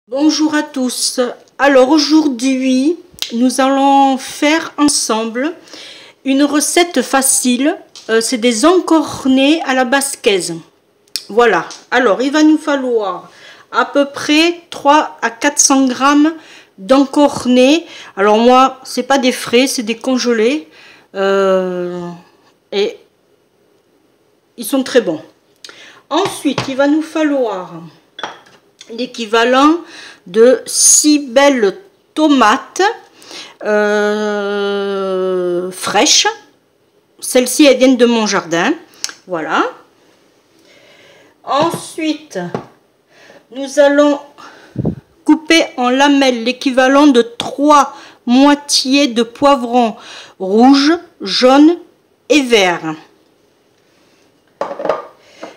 Bonjour à tous. Alors aujourd'hui, nous allons faire ensemble une recette facile. C'est des encornets à la basquaise. Voilà. Alors il va nous falloir à peu près 300 à 400 grammes d'encornets. Alors moi, c'est pas des frais, c'est des congelés. Et ils sont très bons. Ensuite, il va nous falloir l'équivalent de 6 belles tomates fraîches. Celles-ci, elles viennent de mon jardin. Voilà. Ensuite, nous allons couper en lamelles l'équivalent de 3 moitiés de poivrons rouges, jaunes et verts.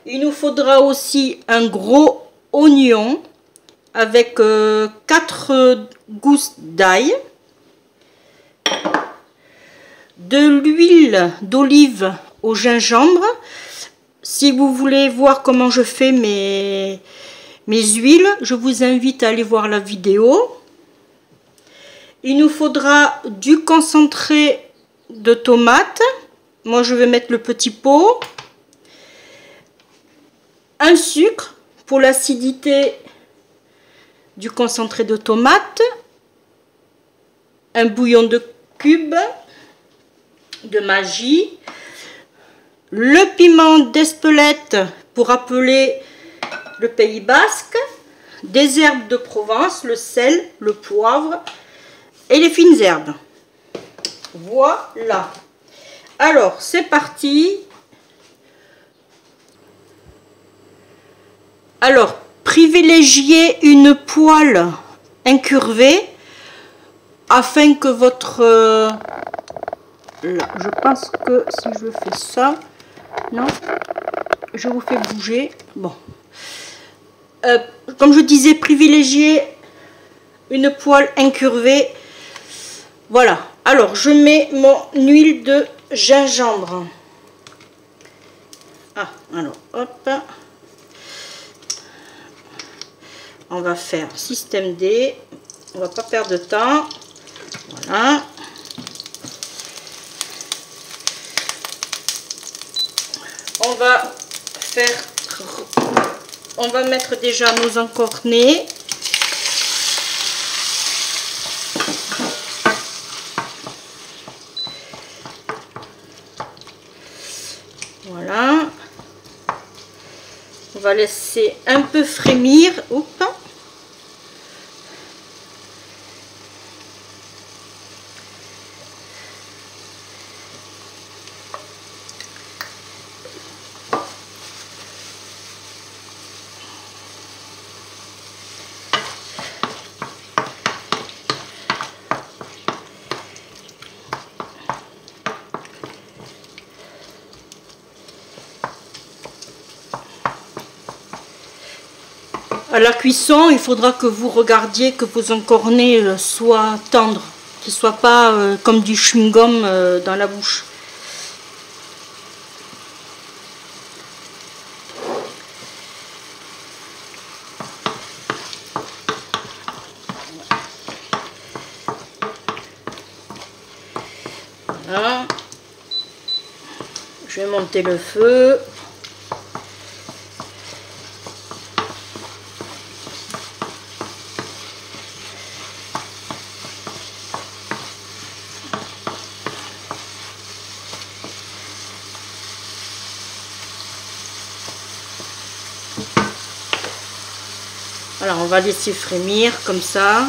Il nous faudra aussi un gros oignon avec 4 gousses d'ail, de l'huile d'olive au gingembre. Si vous voulez voir comment je fais mes huiles, je vous invite à aller voir la vidéo. Il nous faudra du concentré de tomate. Moi, je vais mettre le petit pot. Un sucre pour l'acidité du concentré de tomate. Un bouillon de cubes de Maggi. Le piment d'Espelette pour appeler le Pays Basque. Des herbes de Provence, le sel, le poivre et les fines herbes. Voilà. Alors, c'est parti. Alors, privilégiez une poêle incurvée afin que votre... là, je pense que si je fais ça... Non, je vous fais bouger. Bon. Comme je disais, privilégiez une poêle incurvée. Voilà. Alors, je mets mon huile de gingembre. Ah, alors, hop. On va faire système D. On va pas perdre de temps. Voilà. On va mettre déjà nos encornets. Voilà. On va laisser un peu frémir. Oups. À la cuisson, il faudra que vous regardiez que vos encornets soient tendres, qu'ils ne soient pas comme du chewing-gum dans la bouche. Voilà. Je vais monter le feu. Alors on va laisser frémir comme ça.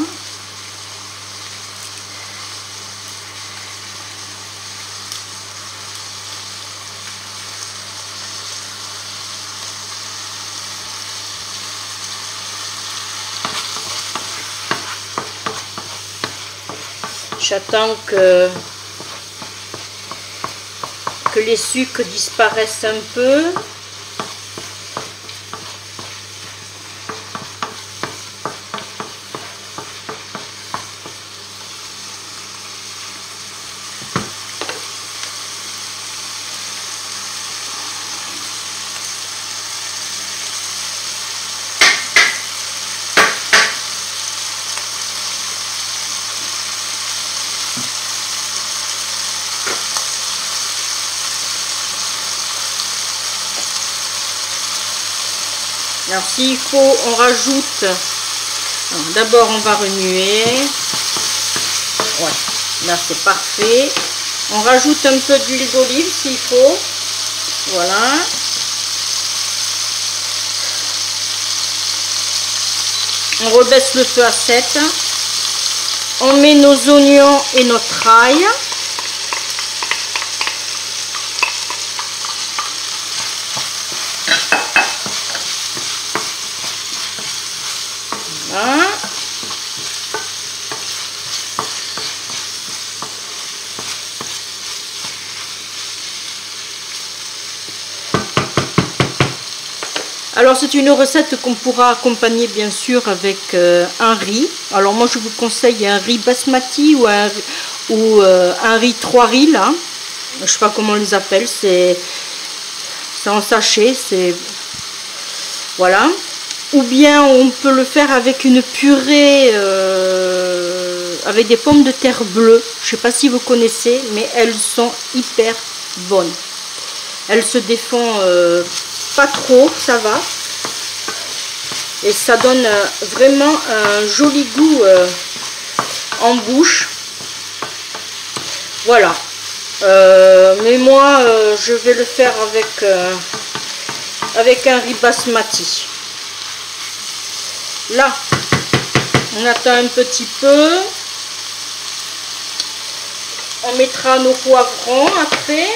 J'attends que les sucres disparaissent un peu. Alors s'il faut, on rajoute. D'abord on va remuer. Ouais, là c'est parfait. On rajoute un peu d'huile d'olive s'il faut. Voilà. On rebaisse le feu à 7. On met nos oignons et notre ail. Voilà. Alors c'est une recette qu'on pourra accompagner bien sûr avec un riz. Alors moi je vous conseille un riz basmati ou un riz 3 riz là. Je sais pas comment on les appelle, c'est en sachet, c'est voilà. Ou bien on peut le faire avec une purée avec des pommes de terre bleues. Je sais pas si vous connaissez, mais elles sont hyper bonnes. Elles se défont pas trop, ça va. Et ça donne vraiment un joli goût en bouche. Voilà. Mais moi, je vais le faire avec un riz basmati. Là, on attend un petit peu. On mettra nos poivrons après.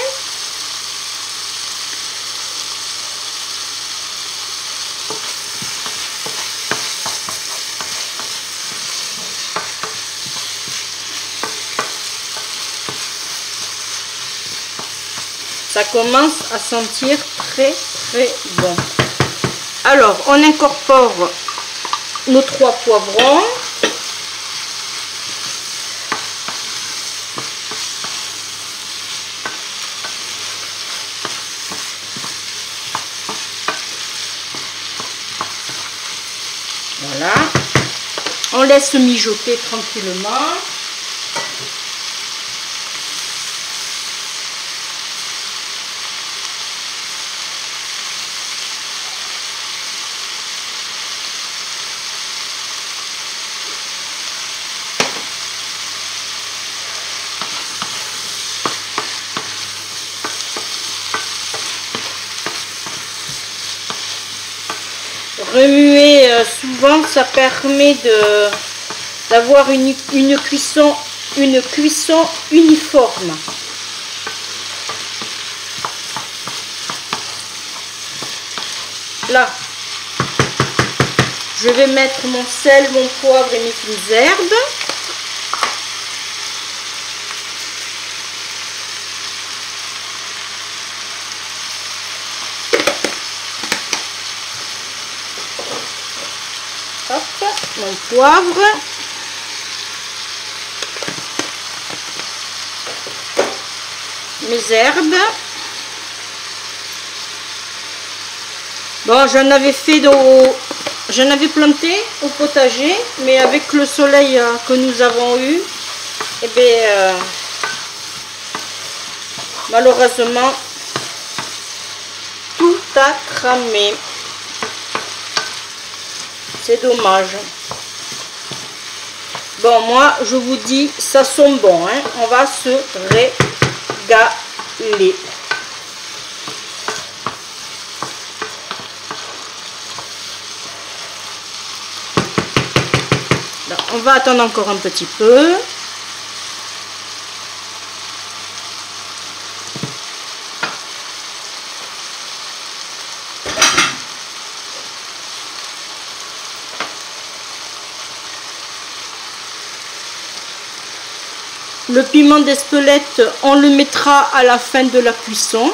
Ça commence à sentir très très bon. Alors, on incorpore nos 3 poivrons. Voilà. On laisse mijoter tranquillement. Remuer souvent, ça permet d'avoir une cuisson uniforme. Là, je vais mettre mon sel, mon poivre et mes fines herbes. Hop, mon poivre. Mes herbes. Bon, j'en avais planté au potager, mais avec le soleil que nous avons eu, eh bien, malheureusement, tout a cramé. C'est dommage. Bon, moi, je vous dis, ça sent bon, hein. On va se régaler. Donc, on va attendre encore un petit peu. Le piment d'Espelette, on le mettra à la fin de la cuisson.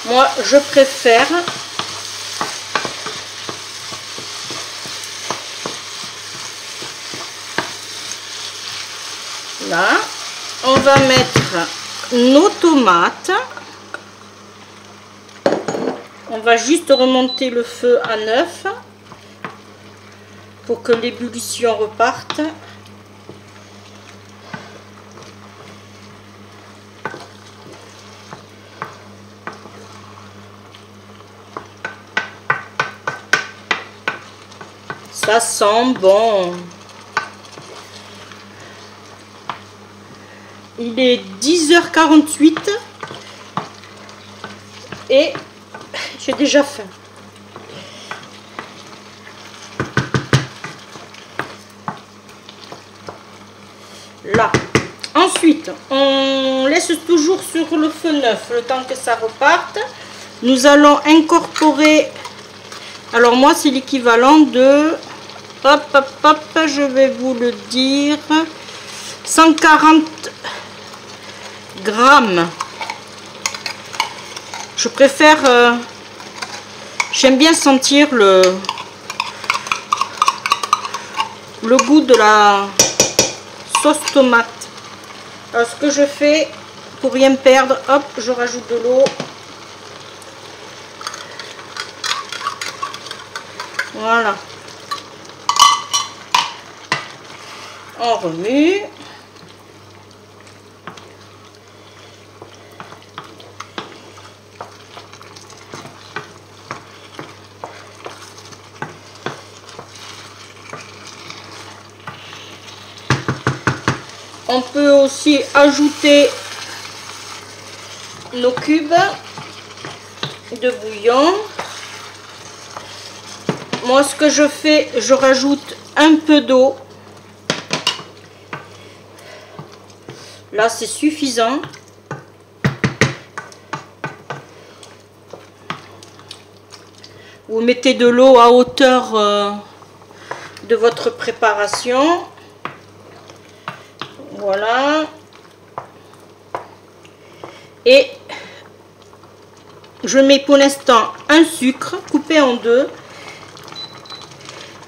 Moi, je préfère. Là, on va mettre nos tomates. On va juste remonter le feu à 9 pour que l'ébullition reparte. Ça sent bon. Il est 10h48 et j'ai déjà faim. Là. Ensuite, on laisse toujours sur le feu neuf le temps que ça reparte. Nous allons incorporer, alors moi c'est l'équivalent de, hop, hop, hop, je vais vous le dire, 140 grammes. Je préfère, j'aime bien sentir le goût de la sauce tomate. Alors ce que je fais pour rien perdre, hop, je rajoute de l'eau. Voilà. On remue. On peut aussi ajouter nos cubes de bouillon. Moi, ce que je fais, je rajoute un peu d'eau. Là, c'est suffisant. Vous mettez de l'eau à hauteur de votre préparation. Voilà. Et je mets pour l'instant un sucre coupé en deux.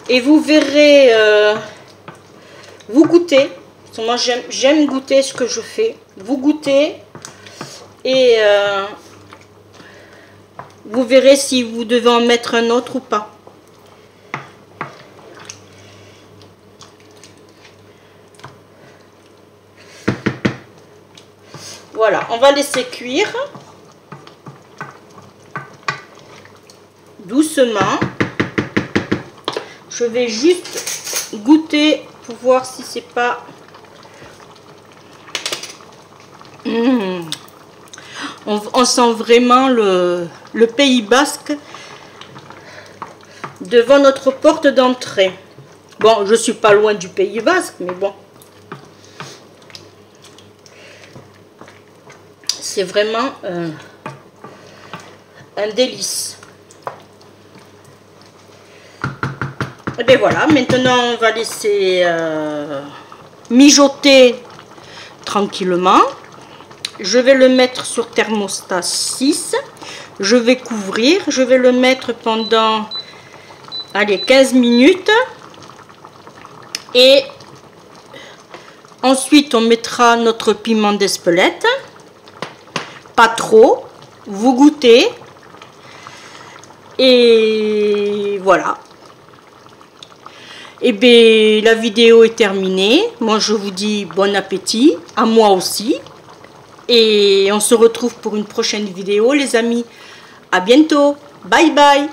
Et vous verrez, vous goûtez. Parce que moi j'aime goûter ce que je fais. Vous goûtez et vous verrez si vous devez en mettre un autre ou pas. Voilà, on va laisser cuire doucement. Je vais juste goûter pour voir si c'est pas... On sent vraiment le Pays Basque devant notre porte d'entrée. Bon, je suis pas loin du Pays Basque, mais bon. C'est vraiment un délice. Et bien voilà, maintenant on va laisser mijoter tranquillement. Je vais le mettre sur thermostat 6. Je vais couvrir. Je vais le mettre pendant, allez, 15 minutes. Et ensuite on mettra notre piment d'Espelette. Pas trop. Vous goûtez. Et voilà. Et bien la vidéo est terminée. Moi je vous dis bon appétit. À moi aussi. Et on se retrouve pour une prochaine vidéo les amis. À bientôt. Bye bye.